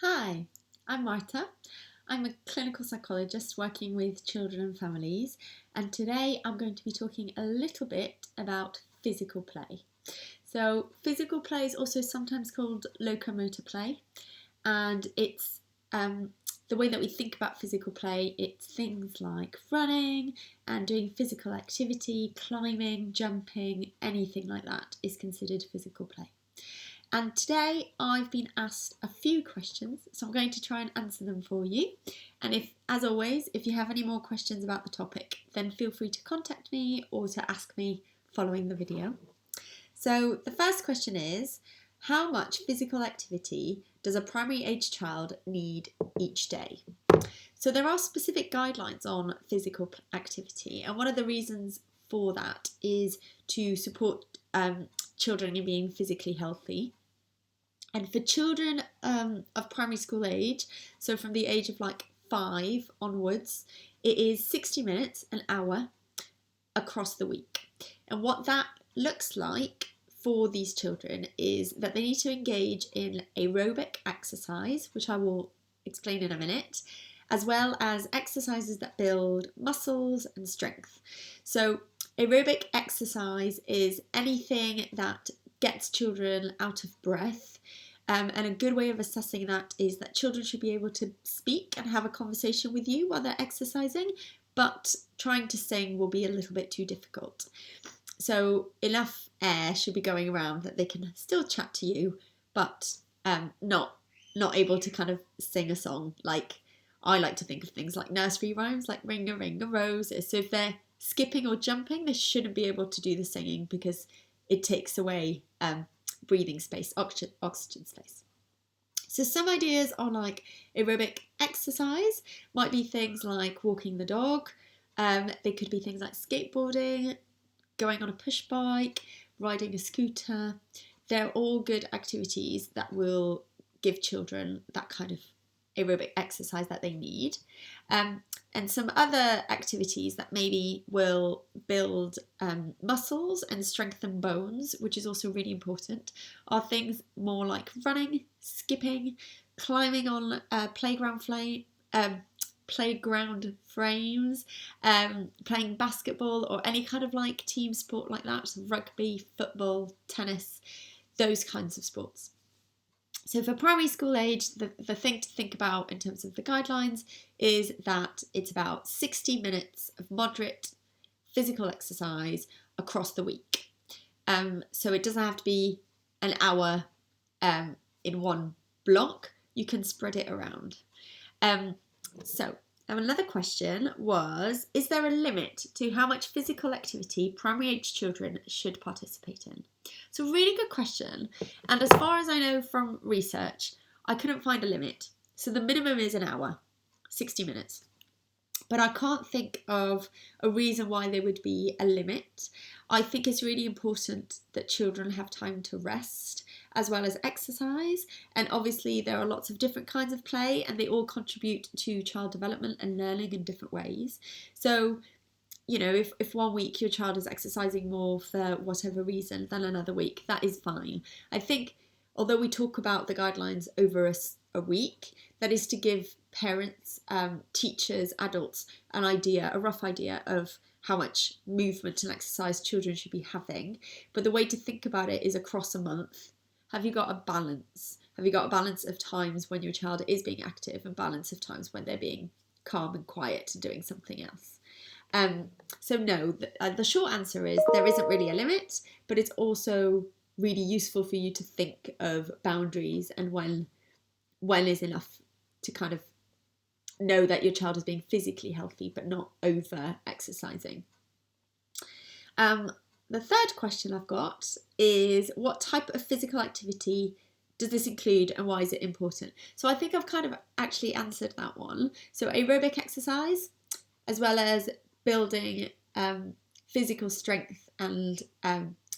Hi, I'm Marta. I'm a clinical psychologist working with children and families, and today I'm going to be talking a little bit about physical play. So, physical play is also sometimes called locomotor play, and it's the way that we think about physical play. It's things like running and doing physical activity, climbing, jumping, anything like that is considered physical play. And today I've been asked a few questions, so I'm going to try and answer them for you. And as always, if you have any more questions about the topic, then feel free to contact me or to ask me following the video. So the first question is, how much physical activity does a primary age child need each day? So there are specific guidelines on physical activity, and one of the reasons for that is to support children in being physically healthy. And for children of primary school age, so from the age of like 5 onwards, it is 60 minutes, an hour across the week. And what that looks like for these children is that they need to engage in aerobic exercise, which I will explain in a minute, as well as exercises that build muscles and strength. So aerobic exercise is anything that gets children out of breath. And a good way of assessing that is that children should be able to speak and have a conversation with you while they're exercising, but trying to sing will be a little bit too difficult. So enough air should be going around that they can still chat to you, but not able to kind of sing a song. Like, I like to think of things like nursery rhymes, like ring a roses. So if they're skipping or jumping, they shouldn't be able to do the singing because it takes away breathing space, oxygen space. So some ideas on like aerobic exercise might be things like walking the dog. They could be things like skateboarding, going on a push bike, riding a scooter. They're all good activities that will give children that kind of aerobic exercise that they need. And some other activities that maybe will build muscles and strengthen bones, which is also really important, are things more like running, skipping, climbing on playground frames, playing basketball or any kind of like team sport like that, so rugby, football, tennis, those kinds of sports. So for primary school age, the thing to think about in terms of the guidelines is that it's about 60 minutes of moderate physical exercise across the week. So it doesn't have to be an hour in one block. You can spread it around. So another question was, is there a limit to how much physical activity primary age children should participate in? It's a really good question. And as far as I know from research, I couldn't find a limit. So the minimum is an hour, 60 minutes. But I can't think of a reason why there would be a limit. I think it's really important that children have time to rest as well as exercise. And obviously there are lots of different kinds of play and they all contribute to child development and learning in different ways. So, you know, if 1 week your child is exercising more for whatever reason than another week, that is fine. I think although we talk about the guidelines over a week, that is to give parents, teachers, adults a rough idea of how much movement and exercise children should be having. But the way to think about it is across a month. Have you got a balance? Have you got a balance of times when your child is being active and balance of times when they're being calm and quiet and doing something else? So no, the short answer is there isn't really a limit, but it's also really useful for you to think of boundaries and when is enough to kind of know that your child is being physically healthy but not over exercising. The third question I've got is, what type of physical activity does this include and why is it important? So I think I've kind of actually answered that one. So aerobic exercise, as well as building physical strength and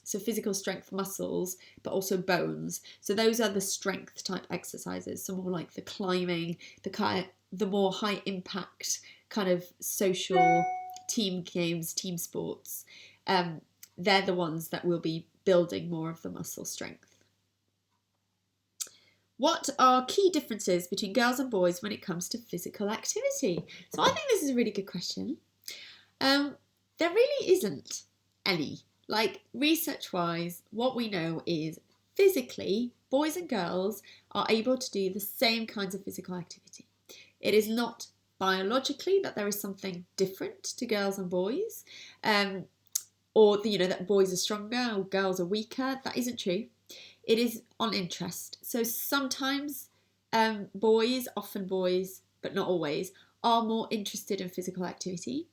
so physical strength muscles, but also bones. So those are the strength type exercises. So more like the climbing, the more high impact kind of social team games, team sports. They're the ones that will be building more of the muscle strength. What are key differences between girls and boys when it comes to physical activity? So I think this is a really good question. There really isn't any. Like, research-wise, what we know is physically, boys and girls are able to do the same kinds of physical activity. It is not biologically that there is something different to girls and boys, or that boys are stronger or girls are weaker. That isn't true. It is on interest. So sometimes often boys, but not always, are more interested in physical activity.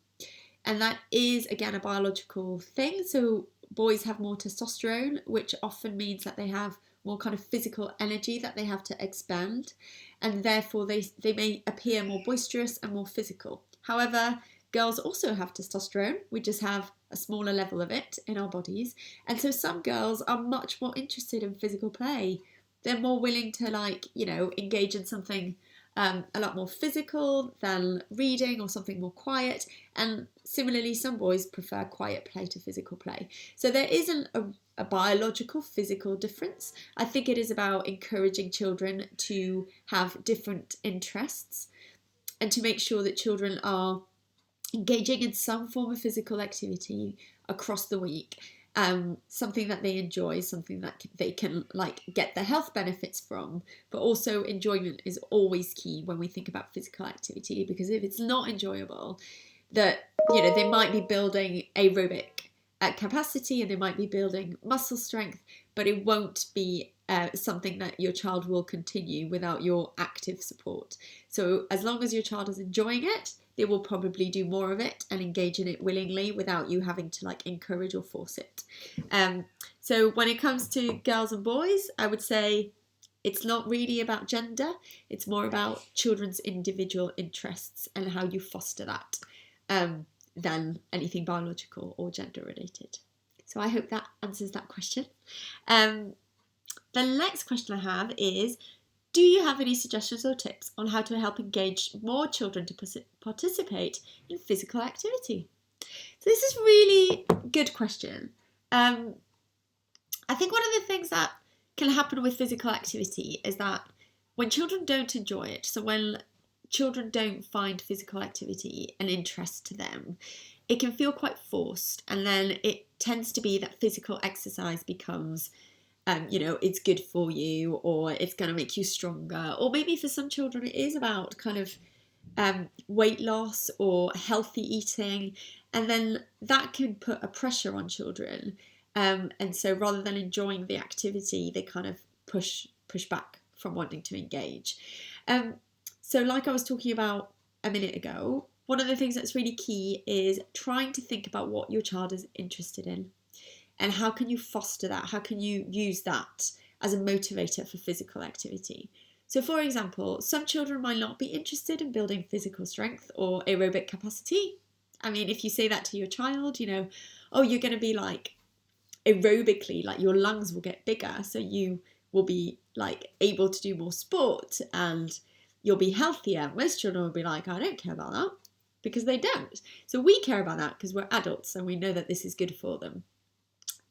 And that is, again, a biological thing. So boys have more testosterone, which often means that they have more kind of physical energy that they have to expend. And therefore, they may appear more boisterous and more physical. However, girls also have testosterone. We just have a smaller level of it in our bodies. And so some girls are much more interested in physical play. They're more willing to engage in something a lot more physical than reading or something more quiet. And similarly, some boys prefer quiet play to physical play. So there isn't a biological physical difference. I think it is about encouraging children to have different interests and to make sure that children are engaging in some form of physical activity across the week, something that they enjoy, something that they can get the health benefits from. But also enjoyment is always key when we think about physical activity, because if it's not enjoyable, that they might be building aerobic capacity and they might be building muscle strength, but it won't be something that your child will continue without your active support. So as long as your child is enjoying it, they will probably do more of it and engage in it willingly without you having to encourage or force it. So when it comes to girls and boys, I would say it's not really about gender. It's more about children's individual interests and how you foster that than anything biological or gender related. So I hope that answers that question. The next question I have is, do you have any suggestions or tips on how to help engage more children to participate in physical activity? So this is a really good question. I think one of the things that can happen with physical activity is that when children don't enjoy it, so when children don't find physical activity an interest to them, it can feel quite forced, and then it tends to be that physical exercise becomes it's good for you, or it's going to make you stronger, or maybe for some children it is about kind of weight loss or healthy eating, and then that can put a pressure on children, and so rather than enjoying the activity, they kind of push back from wanting to engage. So like I was talking about a minute ago, one of the things that's really key is trying to think about what your child is interested in. And how can you foster that? How can you use that as a motivator for physical activity? So for example, some children might not be interested in building physical strength or aerobic capacity. I mean, if you say that to your child, oh, you're going to be aerobically, your lungs will get bigger, so you will be able to do more sport and you'll be healthier. Most children will be like, I don't care about that, because they don't. So we care about that because we're adults and we know that this is good for them.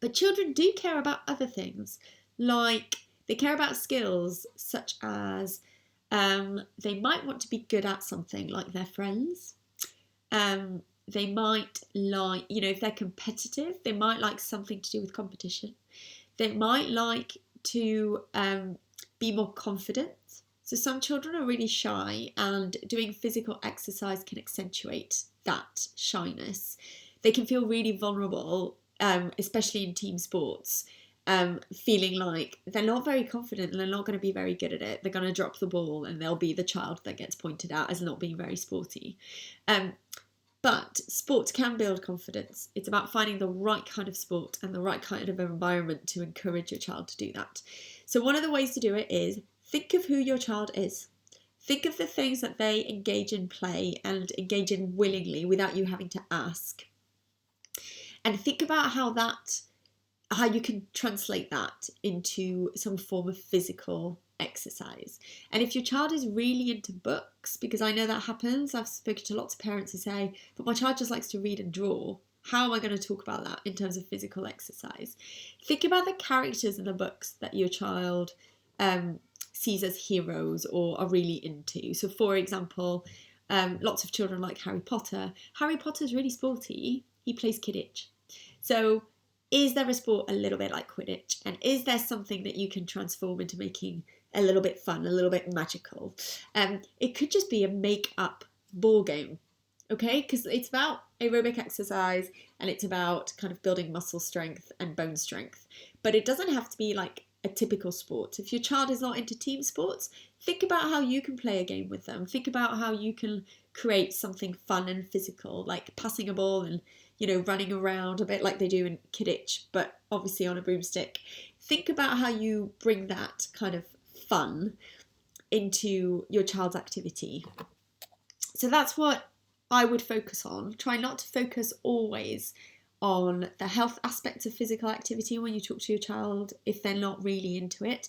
But children do care about other things, they care about skills such as they might want to be good at something like their friends. They might if they're competitive, they might like something to do with competition. They might like to be more confident. So some children are really shy, and doing physical exercise can accentuate that shyness. They can feel really vulnerable, especially in team sports, feeling like they're not very confident and they're not going to be very good at it. They're going to drop the ball and they'll be the child that gets pointed out as not being very sporty. But sport can build confidence. It's about finding the right kind of sport and the right kind of environment to encourage your child to do that. So one of the ways to do it is think of who your child is. Think of the things that they engage in play and engage in willingly without you having to ask. And think about how you can translate that into some form of physical exercise. And if your child is really into books, because I know that happens, I've spoken to lots of parents who say, but my child just likes to read and draw. How am I going to talk about that in terms of physical exercise? Think about the characters in the books that your child sees as heroes or are really into. So for example, lots of children like Harry Potter. Harry Potter's really sporty. He plays Quidditch. So is there a sport a little bit like Quidditch? And is there something that you can transform into making a little bit fun, a little bit magical? It could just be a make-up ball game, okay? Because it's about aerobic exercise and it's about kind of building muscle strength and bone strength. But it doesn't have to be like a typical sport. If your child is not into team sports, think about how you can play a game with them. Think about how you can create something fun and physical, like passing a ball and, you know, running around a bit like they do in Quidditch, but obviously on a broomstick. Think about how you bring that kind of fun into your child's activity. So that's what I would focus on. Try not to focus always on the health aspects of physical activity when you talk to your child if they're not really into it.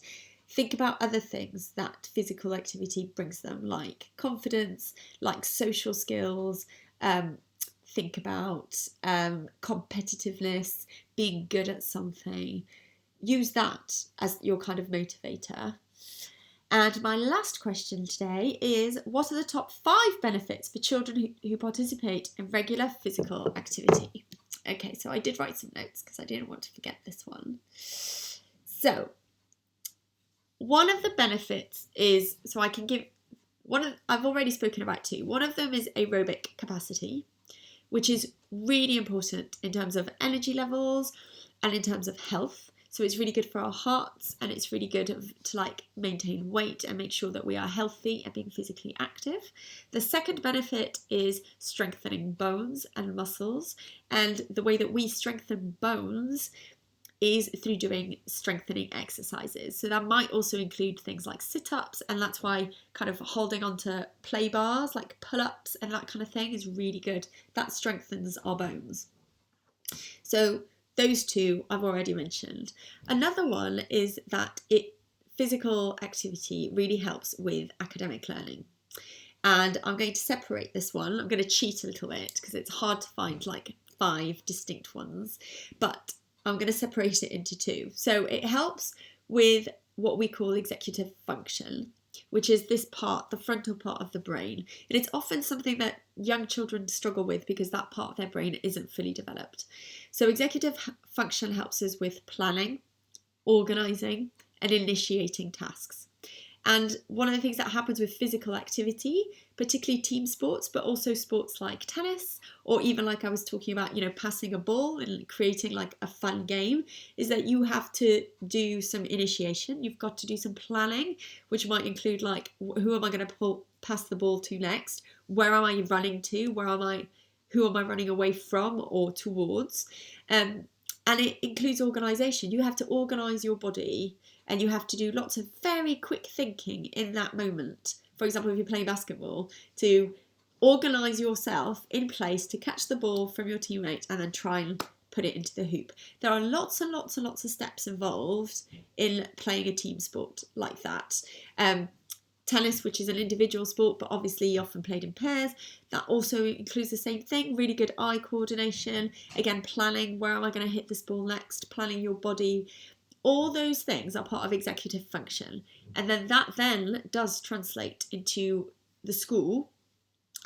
Think about other things that physical activity brings them, like confidence, like social skills. Think about competitiveness, being good at something. Use that as your kind of motivator. And my last question today is, what are the top 5 benefits for children who participate in regular physical activity? Okay, so I did write some notes because I didn't want to forget this one. So, one of the benefits is, so I can give, I've already spoken about 2. One of them is aerobic capacity, which is really important in terms of energy levels and in terms of health. So it's really good for our hearts, and it's really good to like maintain weight and make sure that we are healthy and being physically active. The second benefit is strengthening bones and muscles. And the way that we strengthen bones is through doing strengthening exercises. So that might also include things like sit-ups, and that's why kind of holding onto play bars like pull-ups and that kind of thing is really good. That strengthens our bones. So those 2 I've already mentioned. Another one is that physical activity really helps with academic learning. And I'm going to separate this one. I'm going to cheat a little bit because it's hard to find like 5 distinct ones, but I'm going to separate it into 2. So it helps with what we call executive function, which is this part, the frontal part of the brain. And it's often something that young children struggle with because that part of their brain isn't fully developed. So executive function helps us with planning, organising, and initiating tasks. And one of the things that happens with physical activity, particularly team sports, but also sports like tennis, or even like I was talking about, you know, passing a ball and creating like a fun game, is that you have to do some initiation. You've got to do some planning, which might include like, who am I going to pass the ball to next? Where am I running to? Who am I running away from or towards? And it includes organisation. You have to organise your body, and you have to do lots of very quick thinking in that moment. For example, if you're playing basketball, to organise yourself in place to catch the ball from your teammate and then try and put it into the hoop. There are lots and lots and lots of steps involved in playing a team sport like that. Tennis, which is an individual sport, but obviously often played in pairs, that also includes the same thing. Really good eye coordination. Again, planning, where am I going to hit this ball next? Planning your body. All those things are part of executive function. And then that then does translate into the school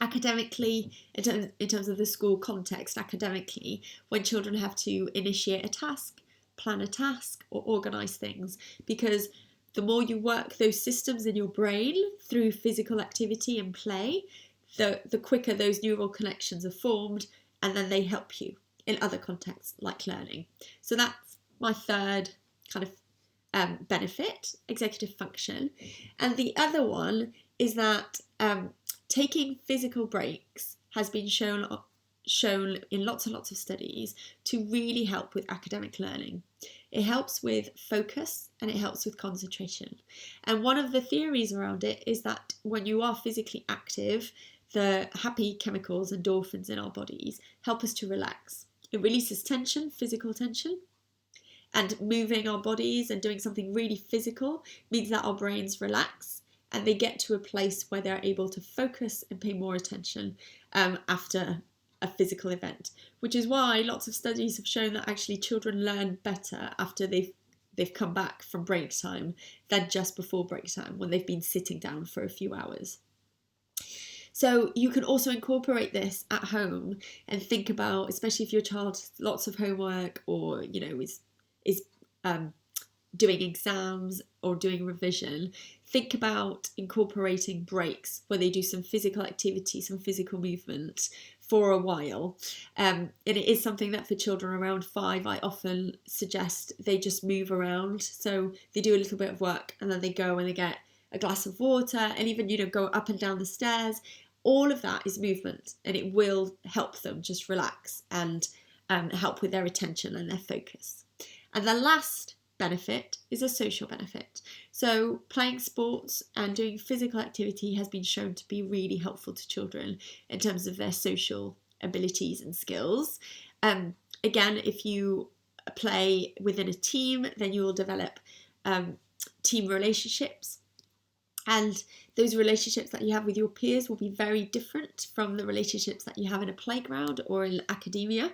academically, in terms of the school context academically, when children have to initiate a task, plan a task, or organise things. Because the more you work those systems in your brain through physical activity and play, the quicker those neural connections are formed, and then they help you in other contexts like learning. So that's my third kind of benefit, executive function. And the other one is that taking physical breaks has been shown in lots and lots of studies to really help with academic learning. It helps with focus and it helps with concentration. And one of the theories around it is that when you are physically active, the happy chemicals, endorphins in our bodies, help us to relax. It releases tension, physical tension. And moving our bodies and doing something really physical means that our brains relax and they get to a place where they're able to focus and pay more attention after a physical event, which is why lots of studies have shown that actually children learn better after they've they've come back from break time than just before break time when they've been sitting down for a few hours. So you can also incorporate this at home and think about, especially if your child has lots of homework or, you know, is doing exams or doing revision, think about incorporating breaks where they do some physical activity, some physical movement for a while. And it is something that for children around 5, I often suggest they just move around. So they do a little bit of work and then they go and they get a glass of water and even, you know, go up and down the stairs. All of that is movement, and it will help them just relax and help with their attention and their focus. And the last benefit is a social benefit. So playing sports and doing physical activity has been shown to be really helpful to children in terms of their social abilities and skills. Again, if you play within a team, then you will develop team relationships. And those relationships that you have with your peers will be very different from the relationships that you have in a playground or in academia.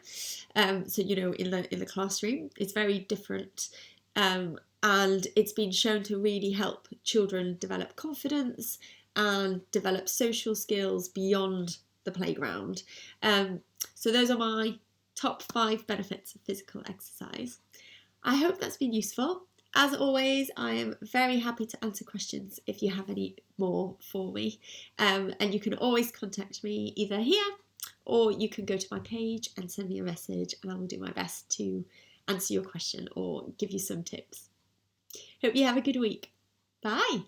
So, you know, in the classroom, it's very different. And it's been shown to really help children develop confidence and develop social skills beyond the playground. So those are my top 5 benefits of physical exercise. I hope that's been useful. As always, I am very happy to answer questions if you have any more for me. And you can always contact me either here or you can go to my page and send me a message and I will do my best to answer your question or give you some tips. Hope you have a good week. Bye.